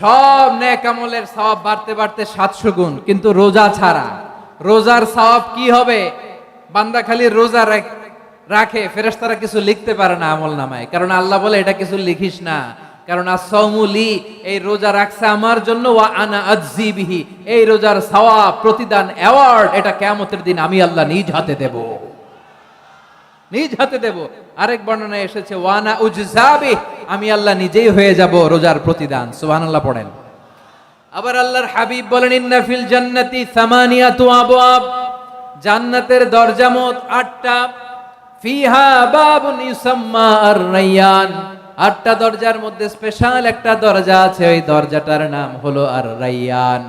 সব নেক আমলের সওয়াব বাড়তে বাড়তে 700 গুণ, কিন্তু রোজা ছাড়া, রোজার সওয়াব কি হবে? বান্দা খালি রোজা রাখে, ফেরেশতারা কিছু লিখতে পারে না আমল নামায়, কারণ আল্লাহ বলে এটা কিছু লিখিস না, কারণ as-সাওমু লি, এই রোজা রাখছে আমার জন্য, ওয়া আনা আজজি বিহি, এই রোজার সওয়াব, প্রতিদান, অ্যাওয়ার্ড, এটা কিয়ামতের দিন আমি আল্লাহ নিজ হাতে দেব, নিজ হাতে দেব। আরেক বর্ণনায় এসেছে ওয়ানা উজজাবি, আমি আল্লাহ নিজেই হয়ে যাব রোজার প্রতিদান। সুবহানাল্লাহ পড়েন। আবার আল্লাহর হাবিব বলেন ইন্না ফিল জান্নাতি সামানিয়াতু আবওয়াব, জান্নাতের দরজা মোট 8টা, ফিহা বাবুন ইউসাম্মা আর-রায়্যান, 8টা দরজার মধ্যে স্পেশাল একটা দরজা আছে, ওই দরজাটার নাম হলো আর-রায়্যান।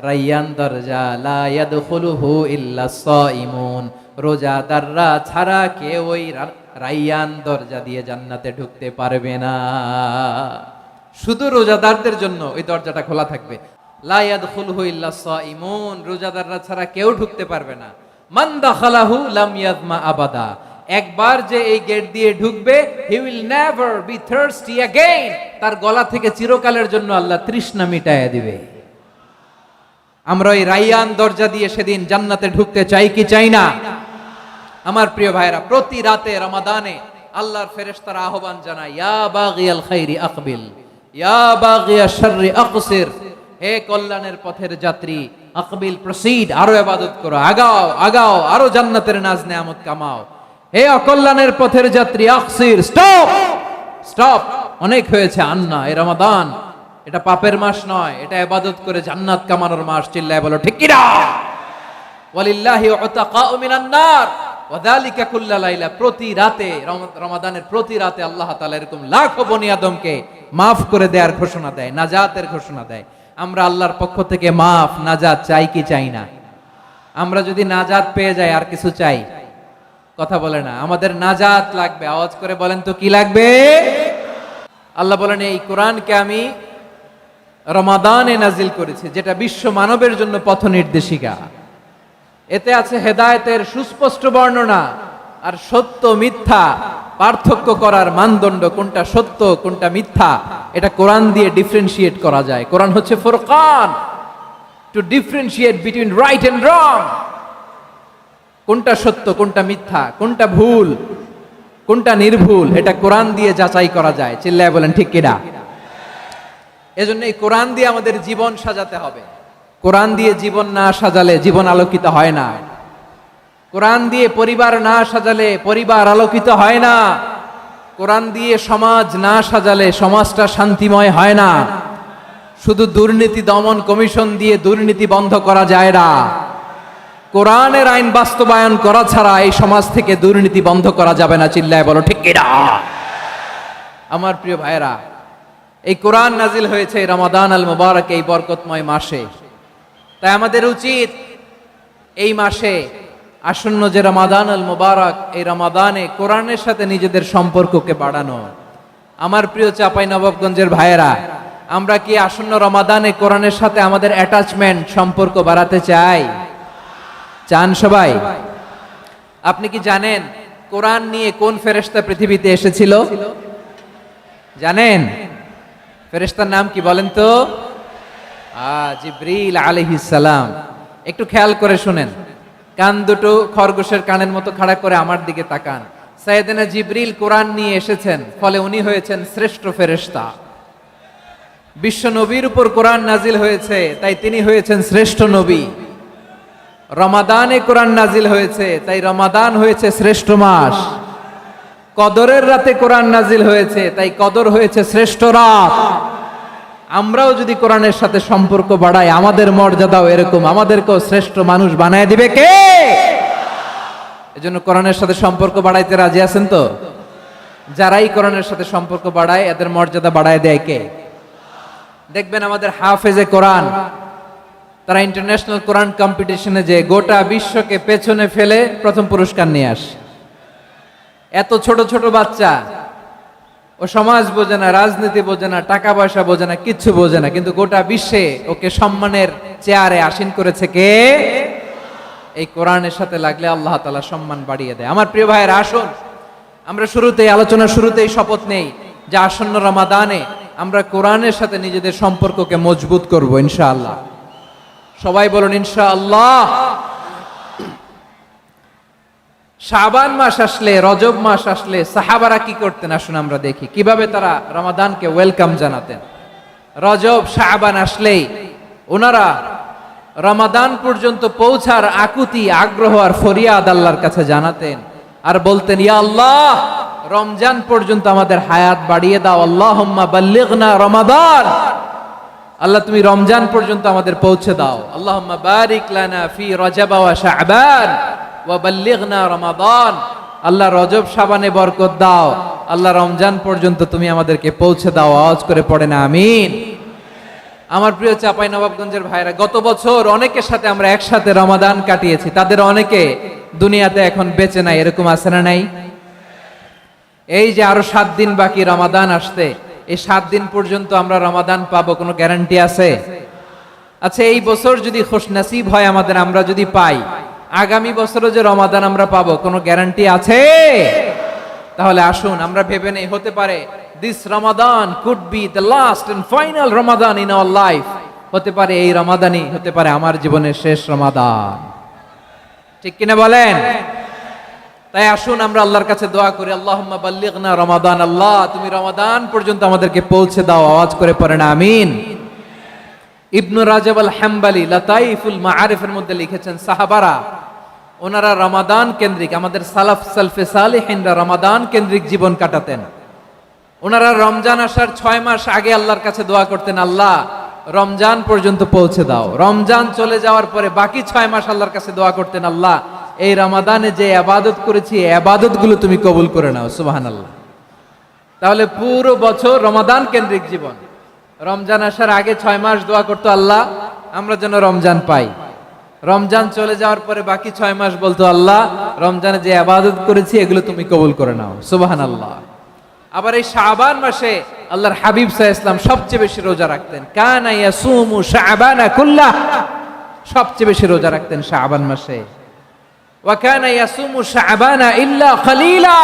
রায়্যান দরজা, লা ইয়াদখুলুহু ইল্লা সাইমুন, রোজাদাররা ছাড়া কেউ ওই রায়্যান দরজা দিয়ে জান্নাতে ঢুকতে পারবে না। শুধু রোজাদারদের জন্য ওই দরজাটা খোলা থাকবে। লা ইয়াদখুলুহু ইল্লা সাইমুন, রোজাদাররা ছাড়া কেউ ঢুকতে পারবে না। মান দাখালাহু লাম ইয়াযমা আবাদা, একবার যে এই গেট দিয়ে ঢুকবে, he will never be thirsty again, তার গলা থেকে চিরকালের জন্য আল্লাহ তৃষ্ণা মিটাইয়া দিবে। আমরা ওই রায়্যান দরজা দিয়ে সেদিন জান্নাতে ঢুকতে চাই কি চাই না? আমার প্রিয় ভাইরা, প্রতি রাতে রমাদানে আল্লাহর ফেরেশতারা আহ্বান জানায়, ইয়া বাগিয়াল খাইরি আকবিল, ইয়া বাগিয়াশ শাররি আকসির, হে কল্যাণের পথের যাত্রী, আকবিল প্রসিড, আরো ইবাদত করো, আগাও আগাও, আরো জান্নাতের নাজ নেয়ামত কামাও। হে অকল্যাণের পথের যাত্রী, আকসির, স্টপ স্টপ, অনেক হয়েছে, আন্না, এই রমাদান এটা পাপের মাস নয়, এটা ইবাদত করে জান্নাত কামানোর মাস। চিল্লায় বলো ঠিক কি না? ওয়ালিল্লাহি উতাকাউ মিনান নার ওয়া যালিকা কুল্লা লাইলা, প্রতি রাতে, রমাদানের প্রতি রাতে আল্লাহ তাআলা এরকম লাখো বনি আদমকে maaf করে দেওয়ার ঘোষণা দেয়, নাজাতের ঘোষণা দেয়। আমরা আল্লাহর পক্ষ থেকে মাফ, নাজাত চাই কি চাই না? আমরা যদি নাজাত পেয়ে যাই আর কিছু চাই? কথা বলে না। আমাদের নাজাত লাগবে, আওয়াজ করে বলেন তো কি লাগবে? আল্লাহ বলেন এই কোরআনকে আমি রমাদানে নাজিল করেছি, যেটা বিশ্ব মানবের জন্য পথ নির্দেশিকা। এতে আছে হেদায়েতের সুস্পষ্ট বর্ণনা, আর সত্য মিথ্যা পার্থক্য করার মানদণ্ড, কোনটা সত্য কোনটা মিথ্যা, এটা কোরআন দিয়ে ডিফারেন্সিয়েট করা যায়। কোরআন হচ্ছে ফুরকান, to differentiate between right and wrong, কোনটা সত্য কোনটা মিথ্যা, কোনটা ভুল কোনটা নির্ভুল, এটা কোরআন দিয়ে যাচাই করা যায়। চিল্লায় বলেন ঠিক কিনা? এজন্য এই কোরআন দিয়ে আমাদের জীবন সাজাতে হবে। কোরআন দিয়ে জীবন না সাজালে জীবন আলোকিত হয় না। কোরআন দিয়ে পরিবার না সাজালে পরিবার আলোকিত হয় না। কোরআন দিয়ে সমাজ না সাজালে সমাজটা শান্তিময় হয় না। শুধু দুর্নীতি দমন কমিশন দিয়ে দুর্নীতি বন্ধ করা যায় না। কোরআনের আইন বাস্তবায়ন করা ছাড়া এই সমাজ থেকে দুর্নীতি বন্ধ করা যাবে না। চিল্লায় বলো ঠিক কিনা? আমার প্রিয় ভাইরা, এই কোরআন নাজিল হয়েছে রমাদান আল মুবারক, এই বরকতময় মাসে। তাই আমাদের উচিত এই মাসে আসন্ন যে রমাদান আল মুবারক, এই রমাদানে কোরআনের সাথে নিজেদের সম্পর্ককে বাড়ানো। আমার প্রিয় চাঁপাইনবাবগঞ্জের ভাইয়েরা, আমরা কি আসন্ন রমাদানে কোরআনের সাথে আমাদের অ্যাটাচমেন্ট, সম্পর্ক বাড়াতে চাই? চান সবাই? আপনি কি জানেন কোরআন নিয়ে কোন ফেরেশতা পৃথিবীতে এসেছিল? জানেন? ফেরেশতার নাম কি বলেন তো? জিবরিল আলাইহিস সালাম। একটু খেয়াল করে শুনেন, কান দুটো খরগোশের কানের মতো খাড়া করে আমার দিকে তাকান। সাইয়েদনা জিবরিল কোরআন নিয়ে এসেছেন, ফলে উনি হয়েছেন শ্রেষ্ঠ ফেরেশতা। বিশ্ব নবীর উপর কোরআন নাজিল হয়েছে, তাই তিনি হয়েছেন শ্রেষ্ঠ নবী। রমাদানে কোরআন নাজিল হয়েছে, তাই রমাদান হয়েছে শ্রেষ্ঠ মাস। কদরের রাতে কোরআন নাজিল হয়েছে, তাই কদর হয়েছে শ্রেষ্ঠ রাত। আমরাও যদি কোরআনের সাথে সম্পর্ক বাড়াই, আমাদের মর্যাদাও এরকম, আমাদেরকেও শ্রেষ্ঠ মানুষ বানায় দিবে কে? এজন্য কোরআনের সাথে সম্পর্ক বাড়াইতে রাজি আছেন তো? যারাই কোরআনের সাথে সম্পর্ক বাড়ায়, এদের মর্যাদা বাড়ায় দেয় কে? দেখবেন আমাদের হাফেজে কোরআন, তারা ইন্টারন্যাশনাল কোরআন কম্পিটিশনে যে গোটা বিশ্বকে পেছনে ফেলে প্রথম পুরস্কার নিয়ে আসে। এত ছোট ছোট বাচ্চা, ও সমাজ বোঝে না, রাজনীতি বোঝে না, টাকা পয়সা বোঝে না, কিচ্ছু বোঝে না, কিন্তু গোটা বিশ্বে ওকে সম্মানের চেয়ারে আসীন করেছে কে? এই কোরআনের সাথে লাগলে আল্লাহ তাআলা সম্মান বাড়িয়ে দেয়। আমার প্রিয় ভাইয়েরা, আসুন আমরা শুরুতেই, আলোচনার শুরুতেই শপথ নেই যে আসন্ন রমাদানে আমরা কোরআনের সাথে নিজেদের সম্পর্ককে মজবুত করব ইনশাআল্লাহ। সবাই বলুন ইনশাআল্লাহ। শাবান মাস আসলে, রজব মাস আসলে সাহাবারা কি করতেন আসুন আমরা দেখি কিভাবে তারা রমাদানকে ওয়েলকাম জানাতেন। রজব শাবান আসলেই ওনারা রমাদান পর্যন্ত পৌঁছার আকুতি, আগ্রহ আর ফরিয়াদ আল্লাহর কাছে জানাতেন আর বলতেন, ইয়া আল্লাহ, রমজান পর্যন্ত আমাদের হায়াত বাড়িয়ে দাও। আল্লাহুম্মা বাল্লিগনা রমাদান, আল্লাহ তুমি রমজান পর্যন্ত আমাদের পৌঁছে দাও। আল্লাহুম্মা বারিক লানা ফি রজব ওয়া শাবান ওয়া বাল্লিগনা রমাদান, আল্লাহ রজব শাবানে বরকত দাও, আল্লাহ রমজান পর্যন্ত তুমি আমাদেরকে পৌঁছে দাও। আওয়াজ করে পড়েন আমিন। আমার প্রিয় চাঁপাইনবাবগঞ্জের ভাইরা, গত বছর অনেকের সাথে আমরা একসাথে রমাদান কাটিয়েছি, তাদের অনেকে দুনিয়াতে এখন বেঁচে নাই, এরকম আছে না নাই? এই যে আরো 7 দিন বাকি রমাদান আসতে, এই 7 দিন পর্যন্ত আমরা রমাদান পাবো, কোনো গ্যারান্টি আছে? আচ্ছা, এই বছর যদি খুশনসিব হয় আমাদের, আমরা যদি পাই, আগামী বছরও যে রমাদান আমরা পাবো, কোনো গ্যারান্টি আছে? তাহলে আসুন আমরা ভেবে নেই, হতে পারে this Ramadan could be the last and final Ramadan in our life. হতে পারে এই রমাদানই হতে পারে আমার জীবনের শেষ রমাদান। ঠিক কিনা বলেন? তাই আসুন আমরা আল্লাহর কাছে দোয়া করি, আল্লাহুম্মা বাল্লিগনা রমাদান, আল্লাহ তুমি রমাদান পর্যন্ত আমাদেরকে পৌঁছে দাও। আওয়াজ করে পড়েন আমিন। ইবনু রাজব আল হাম্বলি লাতাইফুল মাআরিফের মধ্যে লিখেছেন, সাহাবারা ওনারা রমাদান কেন্দ্রিক, আমাদের সালাফ সালফে সালিহিনরা রমাদান কেন্দ্রিক জীবন কাটাতেন। ওনারা রমজান আসার 6 মাস আগে আল্লাহর কাছে দোয়া করতেন, আল্লাহ রমজান পর্যন্ত পৌঁছে দাও। রমজান চলে যাওয়ার পরে বাকি 6 মাস আল্লাহর কাছে দোয়া করতেন, আল্লাহ এই রমাদানে যে ইবাদত করেছি এই ইবাদতগুলো তুমি কবুল করে নাও। সুবহানাল্লাহ। তাহলে পুরো বছর রমাদান কেন্দ্রিক জীবন। রমজান আসার আগে 6 মাস দোয়া করতো, আল্লাহ আমরা যেন রমজান পাই। রমজান চলে যাওয়ার পরে বাকি 6 মাস বলতো, আল্লাহ রমজানে যে ইবাদত করেছি এগুলো তুমি কবুল করে নাও। সুবহানাল্লাহ। আবার এই শাবান মাসে আল্লাহর হাবিব সাল্লাল্লাহু আলাইহি ওয়াসাল্লাম সবচেয়ে বেশি রোজা রাখতেন। কানা ইয়াসুমু শাবানা কুল্লাহ, সবচেয়ে বেশি রোজা রাখতেন শাবান মাসে। ওয়া কানা ইয়াসুমু শাবানা ইল্লা কলিলা,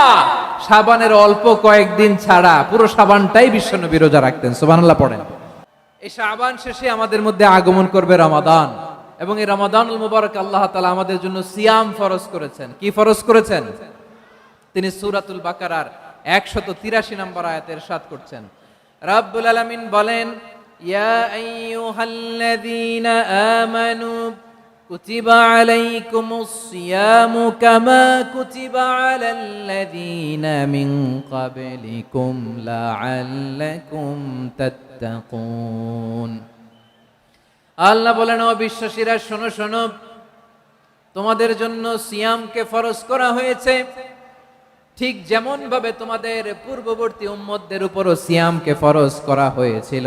শাবানের অল্প কয়েকদিন ছাড়া পুরো শাবানটাই বিশ্বনবী রোজা রাখতেন। সুবহানাল্লাহ পড়েন। এই শাবান শেষে আমাদের মধ্যে আগমন করবে রমাদান, এবং এই রমাদানুল মুবারক আল্লাহ তাআলা আমাদের জন্য সিয়াম ফরজ করেছেন। কি ফরজ করেছেন? তিনি সূরাতুল বাকারার 183 নম্বর আয়াতে ইরশাদ করছেন, রাব্বুল আলামিন বলেন, ইয়া আইয়ুহাল্লাযীনা আমানু কুতিবা আলাইকুমুস সিয়ামু কামা কুতিবা আলাল্লাযীনা মিন ক্বাবলিকুম লাআল্লাকুম তাত্তাকুন। আল্লাহ বলেন, ও বিশ্বাসীরা শোনো শোনো, তোমাদের জন্য সিয়ামকে ফরজ করা হয়েছে, ঠিক যেমন ভাবে তোমাদের পূর্ববর্তী উম্মতদের উপরও সিয়ামকে ফরজ করা হয়েছিল,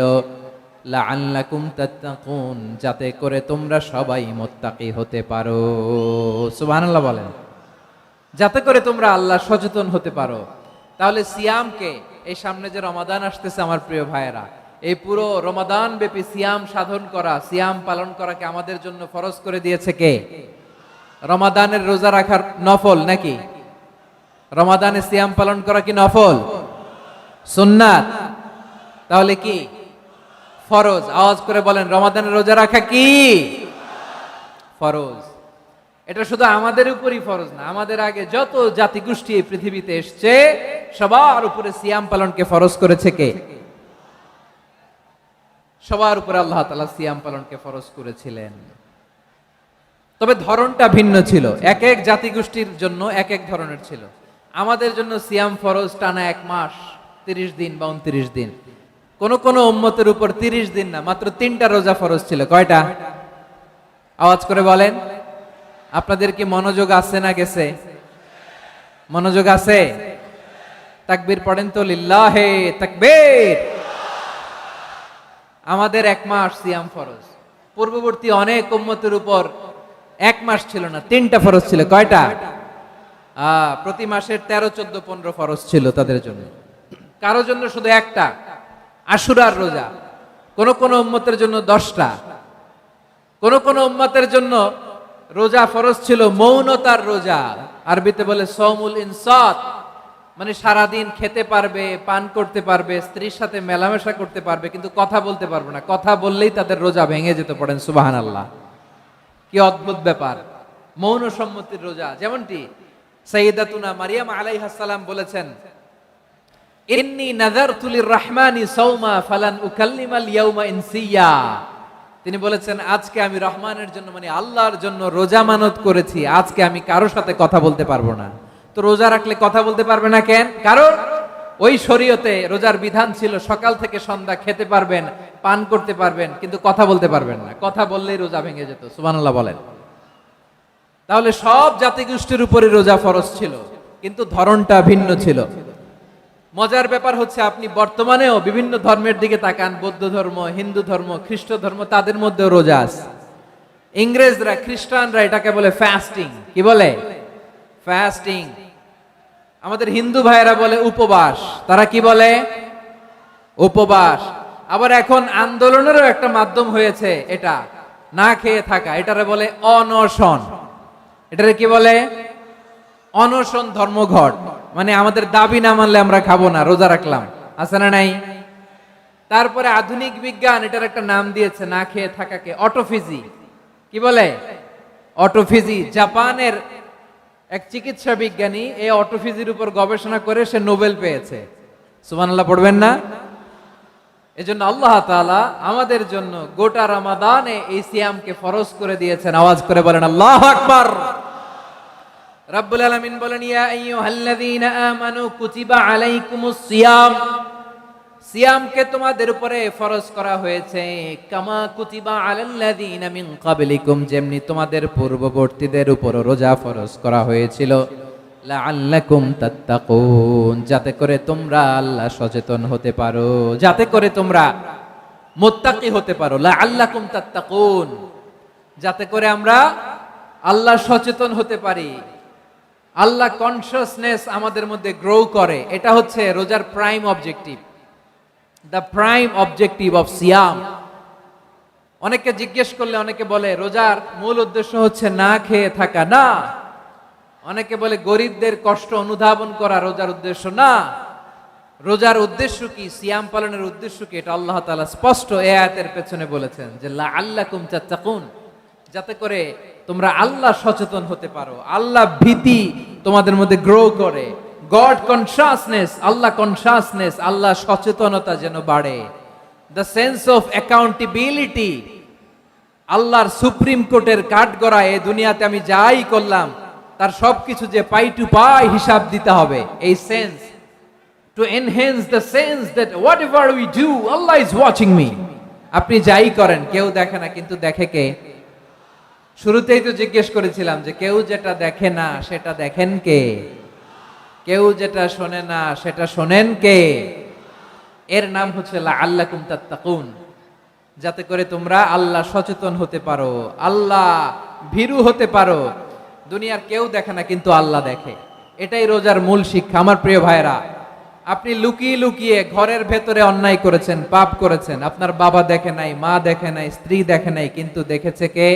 লাআল্লাকুম তাত্তাকুন, যাতে করে তোমরা সবাই মুত্তাকি হতে পারো। সুবহানাল্লাহ বলেন, যাতে করে তোমরা আল্লাহ সচেতন হতে পারো। তাহলে সিয়ামকে, এই সামনে যে রমাদান আসতেছে আমার প্রিয় ভাইয়েরা, এই পুরো রমাদান ব্যাপী সিয়াম সাধন করা, সিয়াম পালন করাকে আমাদের জন্য ফরজ করে দিয়েছে কে? রমাদানের রোজা রাখার নফল নাকি? রমাদানে সিয়াম পালন করা কি নফল? সুন্নাত। তাহলে কি ফরজ? আওয়াজ করে বলেন, রমাদানের রোজা রাখা কি ফরজ? এটা শুধু আমাদের উপরই ফরজ না, আমাদের আগে যত জাতিগোষ্ঠী এই পৃথিবীতে এসছে সবার উপরে সিয়াম পালনকে ফরজ করেছে কে? সবার উপরে আল্লাহ তাআলা সিয়াম পালনকে ফরজ করেছিলেন। তবে ধরনটা ভিন্ন ছিল, এক এক জাতিগোষ্ঠীর জন্য এক এক ধরনের ছিল। আমাদের জন্য সিয়াম ফরজ টানা 1 মাস 30 দিন বা 29 দিন। কোন কোন উম্মতের উপর 30 দিন না, মাত্র 3টা রোজা ফরজ ছিল। কয়টা? আওয়াজ করে বলেন। আপনাদের কি মনোযোগ আছে না গেছে? মনোযোগ আছে? তাকবীর পড়েন তো, লিল্লাহে তাকবীর। আমাদের 1 মাস সিয়াম ফরজ। পূর্ববর্তী অনেক উম্মতের উপর 1 মাস ছিল না, 3টা ফরজ ছিল। কয়টা? প্রতি মাসের 13, 14, 15 ফরজ ছিল তাদের জন্য। কারো জন্য শুধু একটা, আশুরার রোজা। কোন কোন উম্মতের জন্য 10টা। কোন কোন উম্মতের জন্য রোজা ফরজ ছিল মৌনতার রোজা, আরবিতে বলে সওমুল ইনসাত, মানে সারাদিন খেতে পারবে, পান করতে পারবে, স্ত্রীর সাথে মেলামেশা করতে পারবে, কিন্তু কথা বলতে পারবে না। কথা বললেই তাদের রোজা ভেঙে যেতে, পড়েন সুবহানাল্লাহ। কি অদ্ভুত ব্যাপার! মৌন সম্মতির রোজা। যেমনটি সাইয়্যিদাতুনা মারিয়াম আলাইহাস সালাম বলেছেন, ইন্নী নাযারতু লির-রাহমানি সাওমা ফালান উকাল্লিমাল ইয়াওমা ইনসিয়্যা। তিনি বলেছেন, আজকে আমি রহমানের জন্য, মানে আল্লাহর জন্য রোজা মানত করেছি, আজকে আমি কারোর সাথে কথা বলতে পারবো না। তো রোজা রাখলে কথা বলতে পারবে না কেন? কারণ ওই শরীয়তে রোজার বিধান ছিল সকাল থেকে সন্ধ্যা খেতে পারবেন, পান করতে পারবেন, কিন্তু কথা বলতে পারবেন না। কথা বললেই রোজা ভেঙে যেত। সুবহানাল্লাহ বলেন। তাহলে সব জাতিগোষ্ঠীর উপরে রোজা ফরজ ছিল, কিন্তু ধরনটা ভিন্ন ছিল। মজার ব্যাপার হচ্ছে, আপনি বর্তমানেও বিভিন্ন ধর্মের দিকে তাকান, বৌদ্ধ ধর্ম, হিন্দু ধর্ম, খ্রিস্ট ধর্ম, তাদের মধ্যেও রোজা আছে। ইংরেজরা, খ্রিস্টানরা এটাকে বলে ফাস্টিং। কি বলে? ফাস্টিং। আমাদের হিন্দু ভাইয়েরা বলে উপবাস। তারা কি বলে? উপবাস। আবার এখন আন্দোলনেরও একটা মাধ্যম হয়েছে এটা, না খেয়ে থাকা। এটারে বলে অনশন। এটারে কি বলে? অনশন ধর্মঘট। মানে আমাদের দাবি না মানলে আমরা খাবো না, রোজা রাখলাম। আছে না নাই? তারপরে আধুনিক বিজ্ঞান এটার একটা নাম দিয়েছে না খেয়ে থাকাকে, অটোফিজি। কি বলে? অটোফিজি। জাপানের এক চিকিৎসা বিজ্ঞানী এই অটোফিজির উপর গবেষণা করে সে নোবেল পেয়েছে। সুবহানাল্লাহ পড়বেন না? এজন্য আল্লাহ তাআলা আমাদের জন্য গোটা রমাদানে এই সিয়ামকে ফরজ করে দিয়েছেন। আওয়াজ করে বলেন আল্লাহু আকবার। রাব্বুল আলামিন বলেন, ইয়া আইয়ুহাল্লাযীনা আমানু কুতিবা আলাইকুমুস সিয়াম। সিয়ামকে তোমাদের উপরে ফরজ করা হয়েছে, কামা কুতিবা আলাল্লাযীনা মিন ক্বাবলিকুম, যেমনি তোমাদের পূর্ববর্তীদের উপর রোজা ফরজ করা হয়েছিল, লাআল্লাকুম তাত্তাকুন, যাতে করে তোমরা আল্লাহ সচেতন হতে পারো, যাতে করে তোমরা মুত্তাকি হতে পারো। লাআল্লাকুম তাত্তাকুন, যাতে করে আমরা আল্লাহ সচেতন হতে পারি, আল্লাহ কনসিয়াসনেস আমাদের মধ্যে গ্রো করে। এটা হচ্ছে রোজার prime objective, the prime objective of সিয়াম। অনেকে জিজ্ঞেস করলে অনেকে বলে রোজার মূল উদ্দেশ্য হচ্ছে না খেয়ে থাকা। না। অনেকে বলে গরিবদের কষ্ট অনুধাবন করা রোজার উদ্দেশ্য। না। রোজার উদ্দেশ্য কি? সিয়াম পালনের উদ্দেশ্য কি? এটা আল্লাহ তাআলা স্পষ্ট এই আয়াতের পেছনে বলেছেন যে লাআল্লাকুম তাত্তাকুন, যাতে করে তোমরা আল্লাহ সচেতন হতে পারো, আল্লাহ ভীতি তোমাদের মধ্যে গ্রো করে, গড কনসিয়াসনেস, আল্লাহ কনসিয়াসনেস, আল্লাহ সচেতনতা যেন বাড়ে, দ্য সেন্স অফ অ্যাকাউন্টেবিলিটি। আল্লাহর সুপ্রিম কোর্টের কাঠগড়া এই দুনিয়াতে আমি যাই করলাম তার সবকিছু যে পাই টু পাই হিসাব দিতে হবে, এই sense, to enhance the sense that what ever we do Allah is watching me. আপনি যাই করেন কেউ দেখে না, কিন্তু দেখে কে? শুরুতেই তো জিজ্ঞেস করেছিলাম যে কেউ যেটা দেখে না সেটা দেখেন কে? কেউ যেটা শোনে না সেটা শোনেন কে? এর নাম হচ্ছে লাআল্লাকুম তাত্তাকুন, যাতে করে তোমরা আল্লাহ সচেতন হতে পারো, আল্লাহ ভীরু হতে পারো। দুনিয়ার কেউ দেখে না, কিন্তু আল্লাহ দেখে। এটাই রোজার মূল শিক্ষা। আমার প্রিয় ভাইরা, আপনি লুকিয়ে লুকিয়ে ঘরের ভেতরে অন্যায় করেছেন, পাপ করেছেন, আপনার বাবা দেখে নাই, মা দেখে নাই, স্ত্রী দেখে নাই, কিন্তু দেখেছে কে?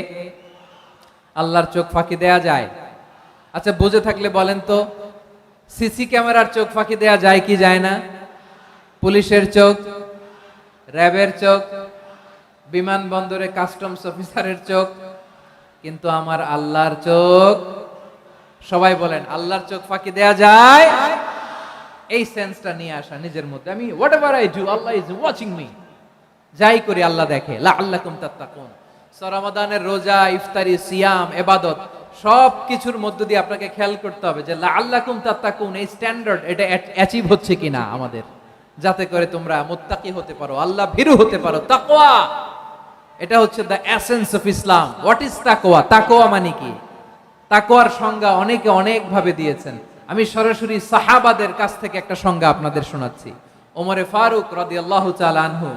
আল্লাহর চোখ ফাঁকি দেয়া যায়? আচ্ছা, বুঝে থাকলে বলেন তো, সিসি ক্যামেরার চোখ ফাঁকি দেয়া যায় কি যায় না? পুলিশের চোখ, র্যাবের চোখ, বিমানবন্দরে কাস্টমস অফিসারের চোখ, কিন্তু আমার আল্লাহর চোখ? সবাই বলেন, আল্লাহর চোখ ফাঁকি দেয়া যায়? এই সেন্সটা নিয়ে আসা নিজের মধ্যে, আমি what ever I do Allah is watching me, যাই করি আল্লাহ দেখে। লাআল্লাকুম তাত্তাকুন। রমাদানের রোজা, ইফতারি, সিয়াম, ইবাদত সব কিছুর মধ্য দিয়ে আপনাকে খেয়াল করতে হবে যে লাআল্লাকুম তাত্তাকুন এই স্ট্যান্ডার্ড এটা অ্যাচিভ হচ্ছে কিনা আমাদের, যাতে করে তোমরা মুত্তাকি হতে পারো, আল্লাহ ভীরু হতে পারো। তাকওয়া, এটা হচ্ছে the essence of Islam. What is তাকওয়া? তাকওয়া মানে কি? তাকওয়ার সংজ্ঞা অনেকে অনেক ভাবে দিয়েছেন। আমি সরাসরি সাহাবাদের কাছ থেকে একটা সংজ্ঞা আপনাদের শোনাচ্ছি। ওমরে ফারুক রাদিয়াল্লাহু তাআলা আনহু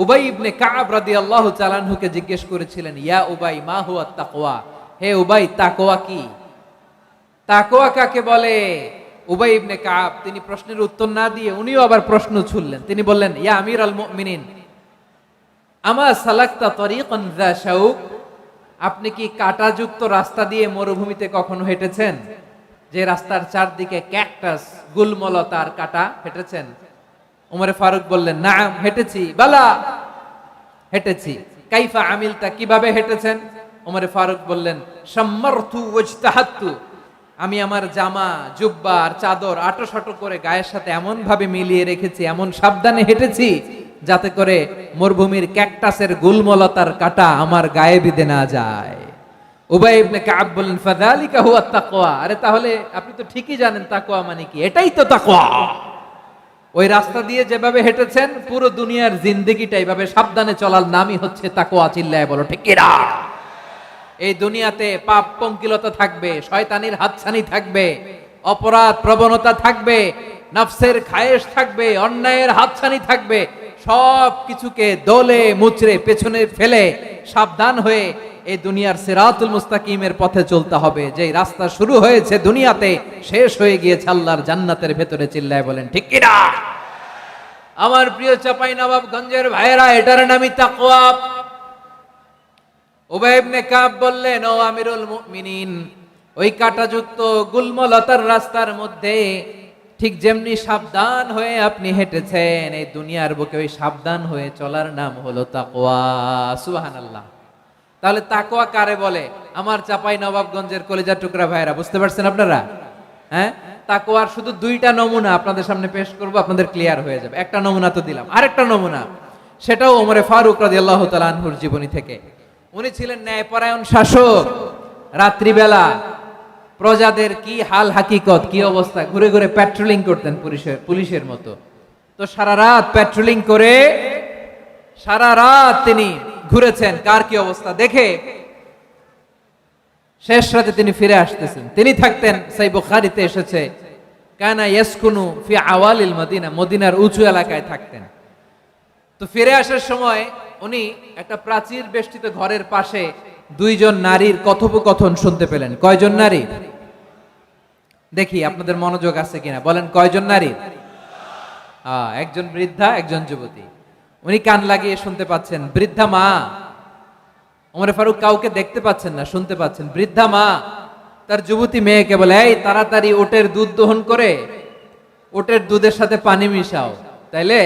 উবাই ইবনে কাব রাদিয়াল্লাহু তাআলা আনহুকে জিজ্ঞেস করেছিলেন, ইয়া উবাই মা হুয়া তাকওয়া? হে উবাই, তাকওয়া কি? তাকওয়া কাকে বলে? উবাই ইবনে কাব তিনি প্রশ্নের উত্তর না দিয়ে উনিও আবার প্রশ্ন ছুড়লেন। তিনি বললেন, ইয়া আমিরাল মুমিনিন, আমা সালাকতা তরিকান যা শাউক? আপনি কি কাঁটাযুক্ত রাস্তা দিয়ে মরুভূমিতে কখনো হেঁটেছেন? যে রাস্তার চারদিকে ক্যাকটাস, গুলমলতার কাটা, হেঁটেছেন? ওমরে ফারুক বললেন, নাম, হেঁটেছি। বালা, হেঁটেছি। কাইফা আমিলতা, কিভাবে হেঁটেছেন? ওমরে ফারুক বললেন, শাম্মারতু ওয়াজতাহাতু, আমি আমার জামা, জুব্বা আর চাদর আটোসাটো করে গায়ের সাথে এমন ভাবে মিলিয়ে রেখেছি, এমন সাবধানে হেঁটেছি যাতে করে মরুভূমির ক্যাকটাসের গুলমলতার কাটা আমার গায়ে বিঁধে না যায়। উবাই ইবনে কাব বললেন, ফাযালিকা হুয়া তাকওয়া, আরে তাহলে আপনি তো ঠিকই জানেন তাকওয়া মানে কি, এটাই তো তাকওয়া। ওই রাস্তা দিয়ে যেভাবে হেঁটেছেন, পুরো দুনিয়ার জিন্দেগিটা এইভাবে সাবধানে চলার নামই হচ্ছে তাকওয়া। চিল্লায় বলো ঠিক কিনা? এই দুনিয়াতে পাপ পঙ্কিলতা থাকবে, শয়তানির হাতছানি থাকবে, অপরাধ প্রবণতা থাকবে, নফসের খায়েশ থাকবে, অন্যায়ের হাতছানি থাকবে। সব কিছুকে দলে মুচড়ে পেছনে ফেলে সাবধান হয়ে এই দুনিয়ার সিরাতুল মুস্তাকিমের পথে চলতে হবে। যেই রাস্তা শুরু হয়েছে দুনিয়াতে, শেষ হয়ে গিয়েছে আল্লাহর জান্নাতের ভেতরে। চিল্লায় বলেন ঠিক কিনা? আমার প্রিয় চাঁপাইনবাবগঞ্জের ভাইয়েরা, এটার নামই তাকওয়া। উবাই ইবনে কাব বললেন, ও আমিরুল মুমিনিন, ওই কাঁটাযুক্ত গুলমলতার রাস্তার মধ্যে ঠিক যেমনি সাবধান হয়ে আপনি হেঁটেছেন, এই দুনিয়ার বুকে ওই সাবধান হয়ে চলার নাম হলো তাকওয়া। সুবহানাল্লাহ। তাহলে তাকওয়া কারে বলে? আমার চাঁপাইনবাবগঞ্জের কলিজার টুকরা ভাইয়েরা, বুঝতে পারছেন আপনারা? হ্যাঁ, তাকওয়ার শুধু দুইটা নমুনা আপনাদের সামনে পেশ করব, আপনাদের ক্লিয়ার হয়ে যাবে। একটা নমুনা তো দিলাম, আরেকটা নমুনা, সেটাও ওমরে ফারুক রাদিয়াল্লাহু তাআলা আনহুর জীবনী থেকে। উনি ছিলেন ন্যায়পরায়ণ শাসক। রাত্রিবেলা প্রজাদের কি হাল হাকিকত, কি অবস্থা, ঘুরে ঘুরে প্যাট্রোলিং করতেন পুলিশের মতো। তো সারা রাত প্যাট্রোলিং করে সারা রাত তিনি ঘুরেছেন কার কি অবস্থা দেখে। শেষ রাতে তিনি ফিরে আসতেছেন। তিনি থাকতেন, সহিহ বুখারীতে এসেছে, কানা ইয়াসকুনু ফি আওয়ালিল মদিনা, মদিনার উঁচু এলাকায় থাকতেন। তো ফিরে আসার সময় উনি একটা প্রাচীর বেষ্টিত ঘরের পাশে দুইজন নারীর কথোপকথন শুনতে পেলেন। কয়জন নারী? দেখি আপনাদের মনোযোগ আছে কিনা, বলেন কয়জন নারী? একজন বৃদ্ধা, একজন যুবতী। উনি কান লাগিয়ে শুনতে পাচ্ছেন। বৃদ্ধা মা, ওমর ফারুক কাউকে দেখতে পাচ্ছেন না, শুনতে পাচ্ছেন। বৃদ্ধা মা তার যুবতী মেয়েকে বলে, এই তাড়াতাড়ি ওটের দুধ দহন করে ওটের দুধের সাথে পানি মিশাও, তাইলে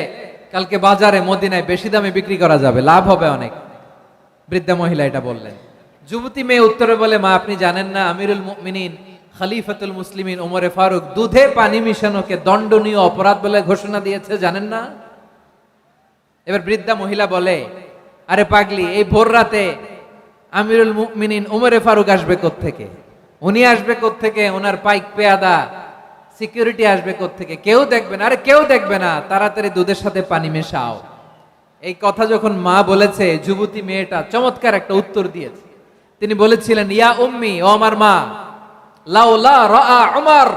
কালকে বাজারে মদিনায় বেশি দামে বিক্রি করা যাবে, লাভ হবে অনেক। বৃদ্ধা মহিলা এটা বললেন। যুবতী মেয়ে উত্তরে বলে, মা আপনি জানেন না আমিরুল মুমিনিন খলিফাতুল মুসলিমিন ওমরে ফারুক দুধে পানি মিশানোকে দণ্ডনীয় অপরাধ বলে ঘোষণা দিয়েছে, জানেন না? এবার বৃদ্ধা মহিলা বলে, আরে পাগলি, এই ভোর রাতে আমিরুল মুমিনিন ওমরে ফারুক আসবে কোত্থেকে? উনি আসবে কোত্থেকে? ওনার পাইক পেয়াদা সিকিউরিটি আসবে কোত্থেকে? কেউ দেখবে না। আরে কেউ দেখবে না, তাড়াতাড়ি দুধের সাথে পানি মেশাও। এই কথা যখন মা বলেছে, যুবতী মেয়েটা চমৎকার একটা উত্তর দিয়েছে। তিনি বলেছিলেন, ইয়া উম্মি, ও আমার মা, লাউলা রাআ উমর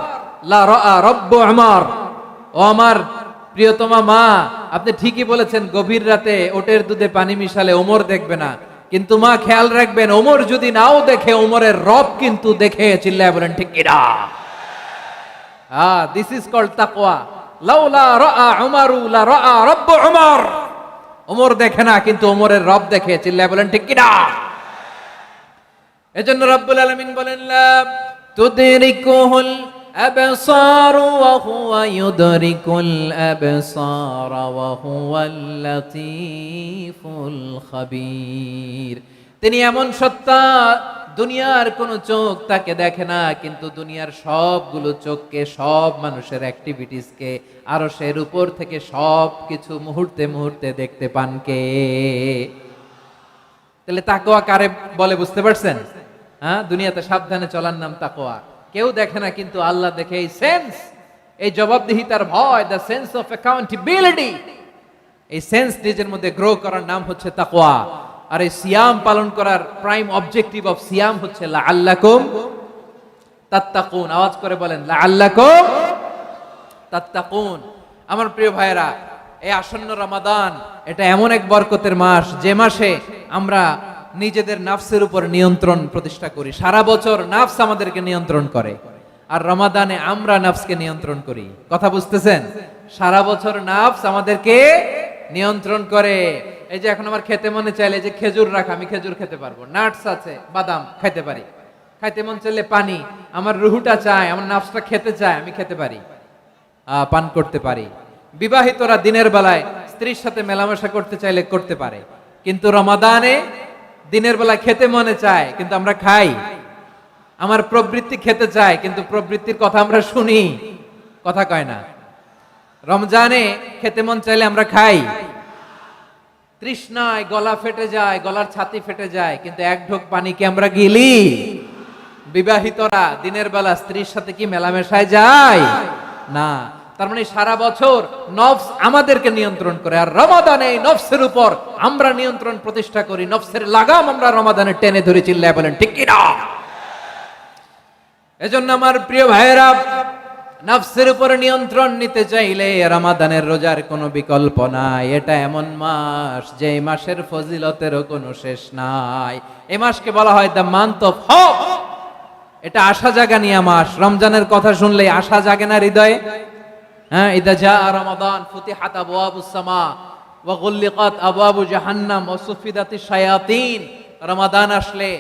লা রাআ রব্বু উমর, ও আমার প্রিয়তমা মা, আপনি ঠিকই বলেছেন, গভীর রাতে ওটের দুধে পানি মিশালে ওমর দেখবে না, কিন্তু মা খেয়াল রাখবেন, ওমর যদি নাও দেখে, ওমরের রব কিন্তু দেখে। চিল্লায় বলেন ঠিক কিনা? দিস ইজ কল্ড তাকওয়া। লাউলা রাআ উমরু লা রাআ রব্বু উমর, ওমর দেখে না কিন্তু ওমরের রব দেখে। চিল্লায় বলেন ঠিক কিনা? এজন্য রব্বুল আলামিন বলেন, লা তুদরিকুহুল আবসার ওয়া হুয়া ইউদরিকুল আবসার ওয়া হুয়াল লাতীফুল খাবীর। তিনি এমন সত্তা, দুনিয়ার কোন চোখ তাকে দেখে না, কিন্তু দুনিয়ার সবগুলো চোখকে, সব মানুষের অ্যাক্টিভিটিসকে আরশের উপর থেকে সব কিছু মুহূর্তে মুহূর্তে দেখতে পান কে? তাহলে তাকওয়া কারে বলে বুঝতে পারছেন? দুনিয়াতে সাবধানে চলার নাম তাকওয়া। কেউ দেখে না কিন্তু আল্লাহ দেখে। এই সেন্স, এই জবাবদিহিতার ভয়, দ্য সেন্স অফ অ্যাকাউন্টেবিলিটি, এই সেন্স নিজের মধ্যে গ্রো করার নাম হচ্ছে তাকওয়া। আর এই সিয়াম পালন করার প্রাইম অবজেক্টিভ অফ সিয়াম হচ্ছে লাআল্লাকুম তাত্তাকুন। আওয়াজ করে বলেন, লাআল্লাকুম তাত্তাকুন। আমার প্রিয় ভাইয়েরা, এই আসন্ন রমাদান, এটা এমন এক বরকতের মাস, যে মাসে আমরা নিজেদের নাফসের উপর নিয়ন্ত্রণ প্রতিষ্ঠা করি। সারা বছর নাফস আমাদেরকে নিয়ন্ত্রণ করে, আর রমাদানে আমরা নাফসকে নিয়ন্ত্রণ করি। কথা বুঝতেছেন? সারা বছর নাফস আমাদেরকে নিয়ন্ত্রণ করে। এই যে এখন আমার খেতে মনে চাইলে যে খেজুর রাখা, আমি খেজুর খেতে পারবো, নাটস আছে, বাদাম খেতে পারি, খাইতে মন চাইলে পানি, আমার রুহুটা চায়, আমার নাফসটা খেতে চায়, আমি খেতে পারি, পান করতে পারি। বিবাহিতরা দিনের বেলায় স্ত্রীর সাথে মেলামেশা করতে চাইলে করতে পারে, কিন্তু রমাদানে দিনের বেলায় খেতে মনে চায় কিন্তু আমরা খাই। আমার প্রবৃত্তি খেতে চায় কিন্তু প্রবৃত্তির কথা আমরা শুনি, কথা কয় না। রমজানে খেতে মন চাইলে আমরা খাই, তৃষ্ণায় গলা ফেটে যায়, গলার ছাতি ফেটে যায়, কিন্তু এক ঢোক পানি কি আমরা গিলি? বিবাহিতরা দিনের বেলা স্ত্রীর সাথে কি মেলামেশায় যায় না। তার মানে সারা বছর নফস আমাদেরকে নিয়ন্ত্রণ করে, আর রমাদানে নফসের উপর আমরা নিয়ন্ত্রণ প্রতিষ্ঠা করি। নফসের লাগাম আমরা রমাদানে টেনে ধরে, চিল্লায় বলেন ঠিক কি না? এজন্য আমার প্রিয় ভাইয়েরা, নফসের উপরে নিয়ন্ত্রণ নিতে চাইলে রমাদানের রোজার কোনো বিকল্প নাই। এটা এমন মাস যে মাসের ফজিলতেরও কোনো শেষ নাই। এই মাসকে বলা হয় দ্য মান্থ অফ হোপ। এটা আশা জাগানিয়া মাস। রমজানের কথা শুনলেই আশা জাগে না হৃদয়ে? হ্যাঁ, ইদা জা রমাদান ফুতিহাত আবওয়াবুস সামা ওয়া গুল্লিকাত আবওয়াবু জাহান্নাম ওয়া সুফিদাতিশ শায়াতিন। রমাদান আসলে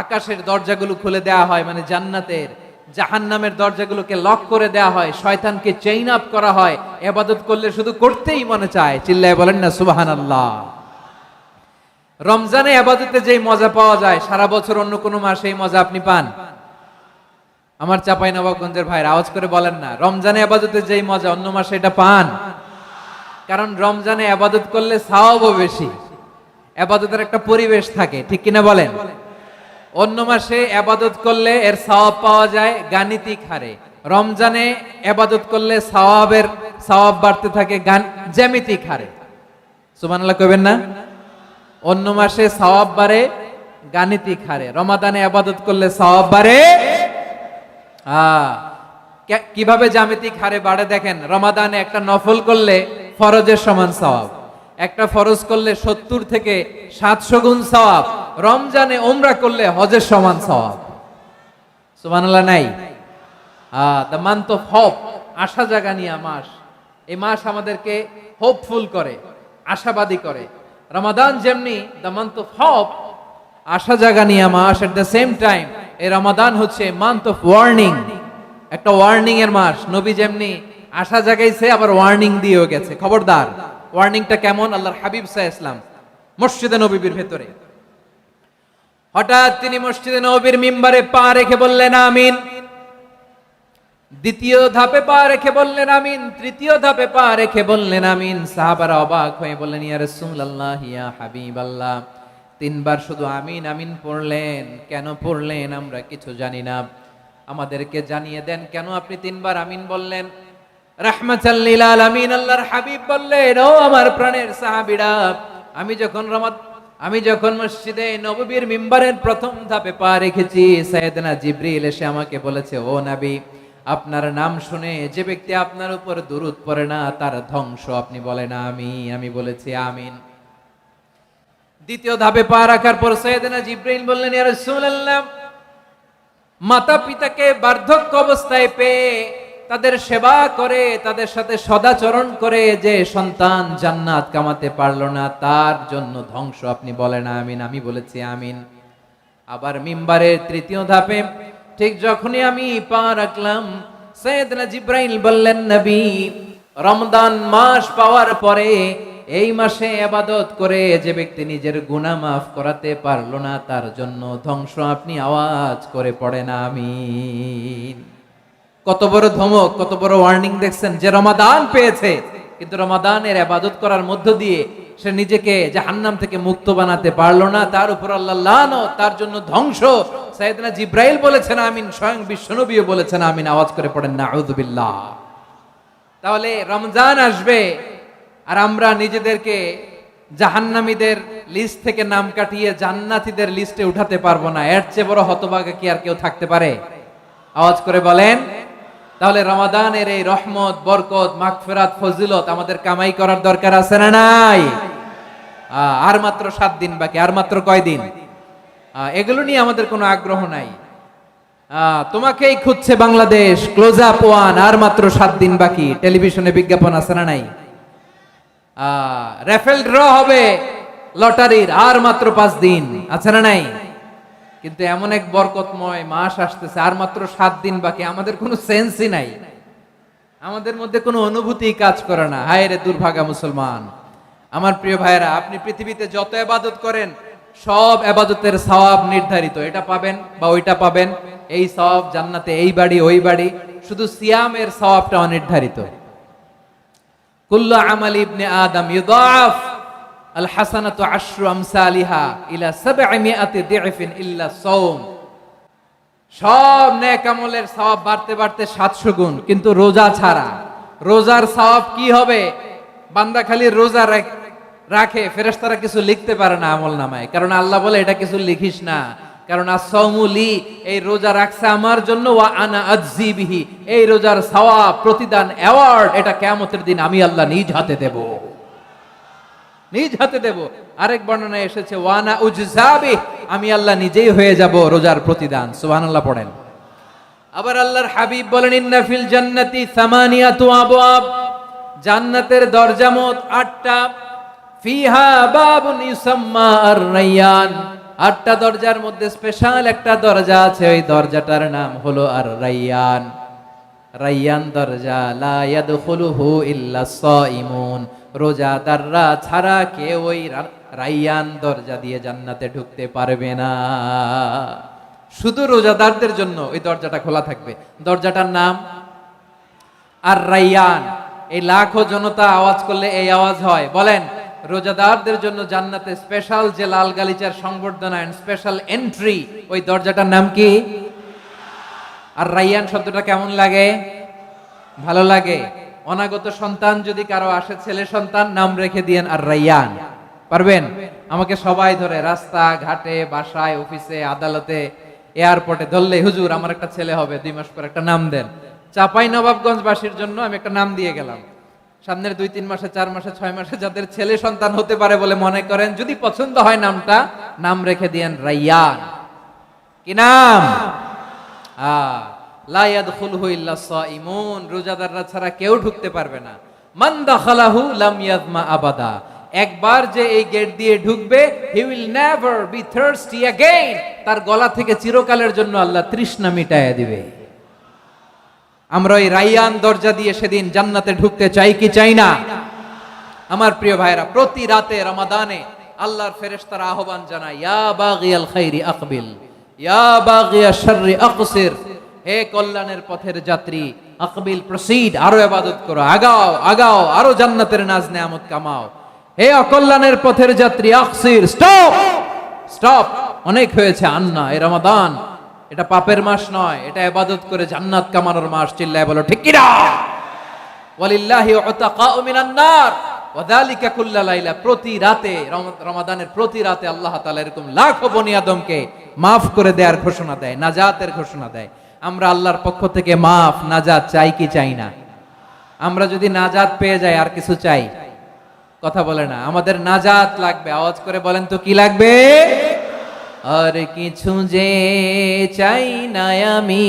আকাশের দরজাগুলো খুলে দেয়া হয়, মানে জান্নাতের। জাহান্নামের দরজাগুলোকে লক করে দেয়া হয়, শয়তানকে চেইন আপ করা হয়। ইবাদত করলে শুধু করতেই মনে চায়, চিল্লায় বলেন না সুবহানাল্লাহ। রমজানে ইবাদতে যেই মজা পাওয়া যায়, সারা বছর অন্য কোনো মাসে এই মজা আপনি পান? আমার চাঁপাইনবাবগঞ্জের ভাইরা আওয়াজ করে বলেন না, রমজানে ইবাদতে যেই মজা অন্য মাসে এটা পান? কারণ রমজানে ইবাদত করলে সওয়াবও বেশি, ইবাদতের একটা পরিবেশ থাকে, ঠিক কিনা বলেন? অন্য মাসে ইবাদত করলে এর সওয়াব পাওয়া যায় গাণিতিক হারে, রমজানে ইবাদত করলে সওয়াব বাড়তে থাকে জ্যামিতিক হারে। সুবহানাল্লাহ কইবেন না? অন্য মাসে সওয়াব বাড়ে গাণিতিক হারে, রমাদানে ইবাদত করলে সওয়াব বাড়ে কিভাবে জ্যামিতিক হারে বাড়ে দেখেন। রমাদানে একটা নফল করলে ফরজের সমান সওয়াব, একটা ফরজ করলে 70 থেকে 700 গুণ সওয়াব, রমজানে উমরা করলে হজের সমান সওয়াব। সুবহানাল্লাহ নাই? দ্য মান্থ অফ হোপ, আশা জাগানিয়া মাস। এই মাস আমাদেরকে হোপফুল করে, আশাবাদী করে। রমাদান যেমনি দ্য মান্থ অফ হোপ, আশা জাগানিয়া মাস, এট দ্য সেম টাইম এই রমাদান হচ্ছে মান্থ অফ ওয়ার্নিং, একটা ওয়ার্নিং এর মাস। নবী যেমনি আশা জাগাইছে, আবার ওয়ার্নিং দিয়েও গেছে, খবরদার। ওয়ার্নিংটা কেমন? আল্লাহর হাবিব সাল্লাল্লাহু আলাইহি ওয়াসাল্লাম মসজিদে নববীর ভেতরে, হঠাৎ তিনি মসজিদে নববীর মিম্বারে পা রেখে বললেন আমিন। দ্বিতীয় ধাপে পা রেখে বললেন আমিন, তৃতীয় ধাপে পা রেখে বললেন আমিন। সাহাবারা অবাক হয়ে বললেন ইয়া রাসূলুল্লাহ, ইয়া হাবিবাল্লাহ, 3 বার শুধু আমিন আমিন পড়লেন, কেন পড়লেন আমরা কিছু জানি না, আমাদেরকে জানিয়ে দেন কেন আপনি 3 বার আমিন বললেন। রাহমাতাল লিল আলামিন আল্লাহর হাবিব বললেন, ও আমার প্রাণের সাহাবীরা, আমি যখন মসজিদে নববীর মিম্বারের প্রথম ধাপে পা রেখেছি, সাইয়েদনা জিবরিল এসে আমাকে বলেছে, ও নবী, আপনার নাম শুনে যে ব্যক্তি আপনার উপর দুরূদ পড়ে না তার ধ্বংস। আপনি বলেন আমি বলেছি আমিন। দ্বিতীয় ধাপে পা রাখার পর সাইয়েদনা জিবরিল বললেন, ইয়া রাসূলুল্লাহ, মাতা পিতাকে বার্ধক্য অবস্থায় পেয়ে তাদের সেবা করে, তাদের সাথে সদাচরণ করে যে সন্তান জান্নাত কামাতে পারলো না, তার জন্য ধ্বংস। আপনি বলেন আমিন। আমি বলেছি আমিন। আবার মিম্বারের তৃতীয় ধাপে ঠিক যখনই আমি পা রাখলাম, সাইয়েদনা জিবরাইল বললেন, নবী, রমজান মাস পাওয়ার পরে এই মাসে ইবাদত করে যে ব্যক্তি নিজের গুনাহ মাফ করাতে পারলো না, তার জন্য ধ্বংস। আপনি আওয়াজ করে পড়েন আমিন। কত বড় ধমক, কত বড় ওয়ার্নিং দেখছেন। যে রমাদান পেয়েছে কিন্তু রমাদানের ইবাদত করার মধ্য দিয়ে সে নিজেকে জাহান্নাম থেকে মুক্ত বানাতে পারলো না, তার উপর আল্লাহ লানত, তার জন্য ধ্বংস। সাইয়েদনা জিবরাইল বলেছেন আমিন, স্বয়ং বিশ্বনবীও বলেছেন আমিন। আওয়াজ করে পড়েন নাউযুবিল্লাহ। তাহলে রমজান আসবে আর আমরা নিজেদেরকে জাহান্নামীদের লিস্ট থেকে নাম কাটিয়ে জান্নাতীদের লিস্টে উঠাতে পারবো না। এর চেয়ে বড় হতভাগা কি আর কেউ থাকতে পারে? আওয়াজ করে বলেন। তাহলে রমাদানের এই রহমত, বরকত, মাগফিরাত, ফজিলত আমাদের কামাই করার দরকার আছে না নাই? আর মাত্র 7 দিন বাকি। আর মাত্র কয়দিন? এগুলো নিয়ে আমাদের কোনো আগ্রহ নাই। তোমাকেই খুঁজছে বাংলাদেশ, ক্লোজ আপ ওয়ান, আর মাত্র 7 দিন বাকি। টেলিভিশনে বিজ্ঞাপন আছে না নাই? রেফেল ড্র হবে লটারির, আর মাত্র 5 দিন, আছে না নাই? কিন্তু এমন এক বরকতময় মাস আসতেছে, আর মাত্র 7 দিন বাকি, আমাদের কোনো সেন্সই নাই, আমাদের মধ্যে কোনো অনুভূতি কাজ করে না। হায় রে দুর্ভাগা মুসলমান। আমার প্রিয় ভাইরা, আপনি পৃথিবীতে যত ইবাদত করেন সব ইবাদতের সওয়াব নির্ধারিত, এটা পাবেন বা ওইটা পাবেন, এই সওয়াব জান্নাতে, এই বাড়ি ওই বাড়ি। শুধু সিয়ামের সওয়াবটা অনির্ধারিত। কুল্লু আমালি ইবনে আদম ইউদাফ আল হাসানাতু আশরু আমসালিহা ইলা 700 দি'ফিন ইল্লা সাওম। সব নেক আমলের সওয়াব বাড়তে বাড়তে 700 গুণ, কিন্তু রোজা ছাড়া। রোজার সওয়াব কি হবে? বান্দা খালি রোজা রাখে, ফেরেশতারা কিছু লিখতে পারে না আমল নামায়, কারণ আল্লাহ বলে এটা কিছু লিখিস না, কারণ as-সাওমু লি, এই রোজা রাখছে আমার জন্য, ওয়া আনা আজজি বিহি, এই রোজার সওয়াব, প্রতিদান, অ্যাওয়ার্ড, এটা কিয়ামতের দিন আমি আল্লাহ নিজ হাতে দেব, নিজ হাতে দেব। আরেক বর্ণনায় এসেছে ওয়া আনা উজজা বিহি, আমি আল্লাহ নিজেই হয়ে যাব রোজার প্রতিদান। সুবহানাল্লাহ পড়েন। আবার আল্লাহর হাবিব বলেন ইন্না ফিল জান্নাতি সামানিয়াতু আবওয়াব, জান্নাতের দরজা মোট 8টা। ফিহা বাবুন ইউসাম্মা আর-রায়্যান, 8টা দরজার মধ্যে স্পেশাল একটা দরজা আছে, ওই দরজাটার নাম হলো আর-রায়্যান। রায়্যান দরজা, লা ইয়াদখুলুহু ইল্লা সাইমুন, রোজাদাররা ছাড়া কেউ ওই রায়্যান দরজা দিয়ে জান্নাতে ঢুকতে পারবে না। শুধু রোজাদারদের জন্য ওই দরজাটা খোলা থাকবে। দরজাটার নাম আর-রায়্যান। এই লাখো জনতা আওয়াজ করলে এই আওয়াজ হয়, বলেন রোজাদারদের জন্য জান্নাতে স্পেশাল যে লাল গালিচার সংবর্ধনা এন্ড স্পেশাল এন্ট্রি, ওই দরজাটার নাম কি? আর-রায়্যান শব্দটা কেমন লাগে? ভালো লাগে। অনাগত সন্তান যদি কারো আসে, ছেলে সন্তান, নাম রেখে দিয়েন আর-রায়্যান। পারবেন? আমাকে সবাই ধরে রাস্তা ঘাটে, বাসায়, অফিসে, আদালতে, এয়ারপোর্টে ধরলে, হুজুর আমার একটা ছেলে হবে 2 মাস পর, একটা নাম দেন। চাপাই নবাবগঞ্জবাসীর জন্য আমি একটা নাম দিয়ে গেলাম। সামনের 2-3 মাসে, 4 মাসে, 6 মাসে যাদের ছেলে সন্তান হতে পারে বলে মনে করেন, যদি পছন্দ হয় নামটা, নাম রেখে দিয়েন রায়্যান। কি নাম? লা ইয়াদখুলহু ইল্লা সাইমুন, রোজাদাররা ছাড়া কেউ ঢুকতে পারবে না। মান দাখালাহু লাম ইয়াযমা আবাদা, একবার যে এই গেট দিয়ে ঢুকবে, he will never be thirsty again, তার গলা থেকে চিরকালের জন্য আল্লাহ তৃষ্ণা মিটায়া দিবে। আমরা ওই রায়্যান দরজা দিয়ে সেদিন জান্নাতে ঢুকতে চাই কি চাই না? আমার প্রিয় ভাইরা, প্রতি রাতে রমাদানে আল্লাহর ফেরেশতারা আহ্বান জানায়, ইয়া বাগিয়াল খাইরি আকবিল, ইয়া বাগিয়াশ শাররি আকসির, হে কল্যাণের পথের যাত্রী, আকবিল প্রসিড, আরো ইবাদত করো, আগাও আগাও, আরো জান্নাতের নাজ নেয়ামত কামাও। হে অকল্যাণের পথের যাত্রী, আকসির, স্টপ স্টপ, অনেক হয়েছে। আন্না, এই রমাদান এটা পাপের মাস নয়, এটা ইবাদত করে জান্নাত কামানোর মাস। চিল্লায় বলো ঠিক কি না? ওয়ালিল্লাহি উতাকাউ মিনান নার ওয়া যালিকা কুল্লা লাইলা, প্রতি রাতে, রমাদানের প্রতি রাতে আল্লাহ তাআলা এরকম লাখো বনি আদমকে maaf করে দেওয়ার ঘোষণা দেয়, নাজাতের ঘোষণা দেয়। আমরা আল্লাহর পক্ষ থেকে মাফ, নাজাত চাই কি চাই না? আমরা যদি নাজাত পেয়ে যাই, আর কিছু চাই? কথা বলে না। আমাদের নাজাত লাগবে। আওয়াজ করে বলেন তো কি লাগবে? আর কিছু যে চাই না আমি,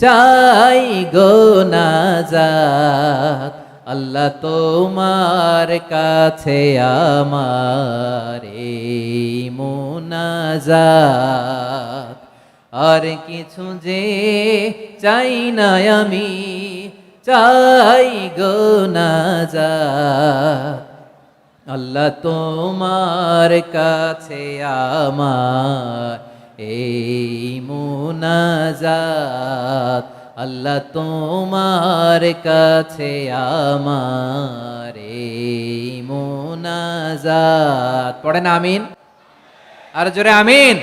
চাই গো নাজাত, আল্লাহ তোমার কাছে আমার এই মুনাজাত। আর কিছু যে চাই না আমি, চাই গো নাজাত, আল্লাহ তোমার কাছে আমার এই মুনাজাত, আল্লাহ তোমার কাছে আমার এই মুনাজাত। পড়েন আমিন, আর জোরে আমিন।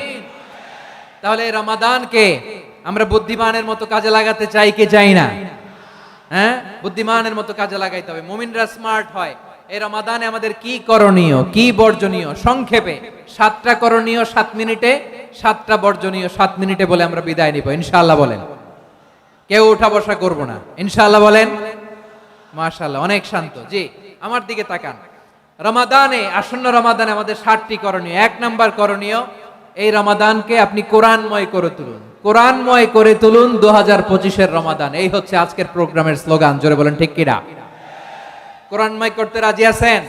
তাহলে রমাদানকে আমরা বুদ্ধিমানের মতো কাজে লাগাতে চাই কি চাই না? হ্যাঁ, বুদ্ধিমানের মতো কাজে লাগাইতে হবে। মুমিনরা স্মার্ট হয়। এই রমাদানে আমাদের কি করণীয়, কি বর্জনীয়, সংক্ষেপে 7টা করণীয় 7 মিনিটে, 7টা বর্জনীয় 7 মিনিটে বলে আমরা বিদায় নিব ইনশাআল্লাহ। বলেন, কেউ উঠা বসা করব না ইনশাআল্লাহ। বলেন মাশাআল্লাহ, অনেক শান্ত। জি, আমার দিকে তাকান। রমাদানে, আসন্ন রমাদানে আমাদের 7টি করণীয়। 1 নাম্বার করণীয়, এই রমাদানকে আপনি কোরআনময় করে তুলুন। কোরআনময় করে তুলুন 2025-এর রমাদান। এই হচ্ছে আজকের প্রোগ্রামের স্লোগান। জোরে বলেন ঠিক কিনা? কোরআনময় করতে রাজি আছেন?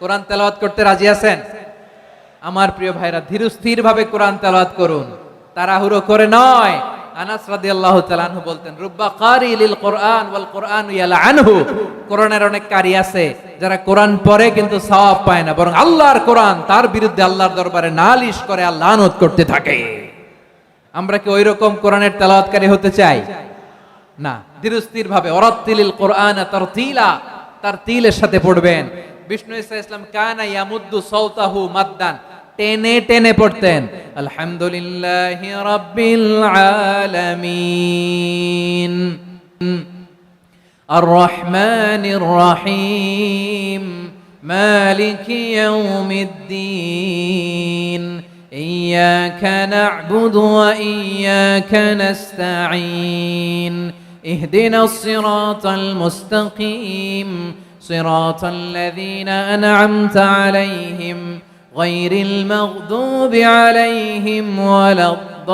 কোরআন তেলাওয়াত করতে রাজি আছেন? আমার প্রিয় ভাইরা ধীরস্থির ভাবে কোরআন তেলাওয়াত করুন, তাড়াহুড়ো করে নয়। আনাস রাদিয়াল্লাহু তাআলা আনহু বলতেন, রুব্বা কারি লিল কোরআন ওয়াল কোরআন ইয়ালআনহু। কোরআনের অনেক কারি আছে যারা কোরআন পড়ে কিন্তু সওয়াব পায় না, বরং আল্লাহর কোরআন তার বিরুদ্ধে আল্লাহর দরবারে নালিশ করে আর লানত করতে থাকে। আমরা কি ওই রকম কোরআনের তেলাওয়াতকারী হতে চাই? না। ধীরস্থির ভাবে ওয়ারাত্তিলিল কোরআন তারতিলা, তার তিলের সাথে পড়বেন। বিষ্ণু ঈসা ইসলাম কানা ইয়ামুদ্দু সাওতাহু মাদ্দান, টেনে টেনে পড়তেন। আলহামদুলিল্লাহি রাব্বিল আলামিন আর রহমানির রহিম মালিকি ইয়াউমিদ্দিন ইয়্যাকা না'বুদু ওয়া ইয়্যাকা নাস্তাঈন ইহদিনাস সিরাতাল মুস্তাকিম সিরাতাল লাযীনা আন'আমতা আলাইহিম গায়রিল মাগদুবি আলাইহিম ওয়ালাদ-দাল্লিন।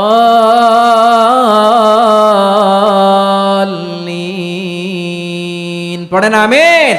পড়েন আমিন।